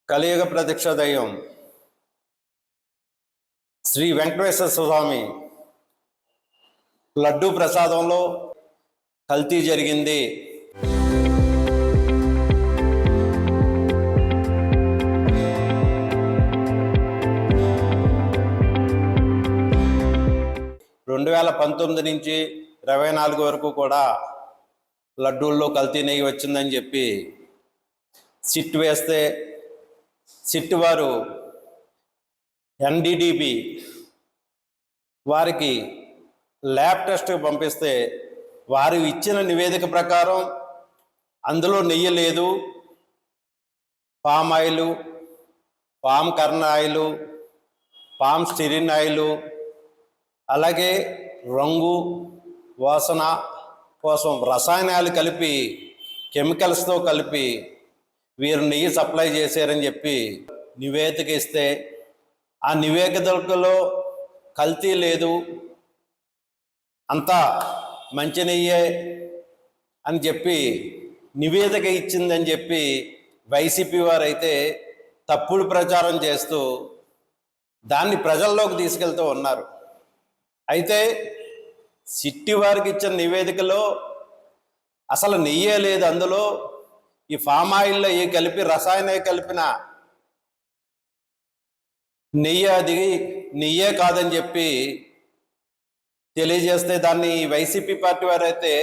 కలియుగ ప్రత్యక్ష దైవం శ్రీ వెంకటేశ్వర స్వామి లడ్డూ ప్రసాదంలో కల్తీ జరిగింది. రెండు 2019 నుంచి 24 వరకు కూడా లడ్డూల్లో కల్తీ నెయ్యి వచ్చిందని చెప్పి సిట్ వేస్తే సిట్ వారు ఎన్డీడీబీ వారికి ల్యాబ్ టెస్ట్కి పంపిస్తే వారు ఇచ్చిన నివేదిక ప్రకారం అందులో నెయ్యి లేదు, palm oil, palm kernel oil, palm stearin oil, అలాగే రంగు వాసన కోసం రసాయనాలు కలిపి కెమికల్స్తో కలిపి వీరు నెయ్యి సప్లై చేశారని చెప్పి నివేదిక ఇస్తే ఆ నివేదికలో కల్తీ లేదు, అంతా మంచి నెయ్యే అని చెప్పి నివేదిక ఇచ్చిందని చెప్పి వైసీపీ వారైతే తప్పుడు ప్రచారం చేస్తూ దాన్ని ప్రజల్లోకి తీసుకెళ్తూ ఉన్నారు. అయితే సిట్టి వారికి ఇచ్చిన నివేదికలో అసలు నెయ్యే లేదు, అందులో ఈ ఫామ్ ఆయిల్లో ఏ కలిపి రసాయన కలిపిన నెయ్యి అది నెయ్యే కాదని చెప్పి తెలియజేస్తే దాన్ని వైసీపీ పార్టీ వారైతే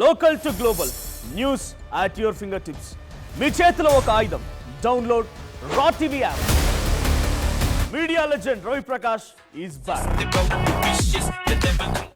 local to global news at your fingertips. మీ చేతిలో ఒక ఆయుధం. డౌన్లోడ్ రా TV app. Media legend Ravi Prakash is back.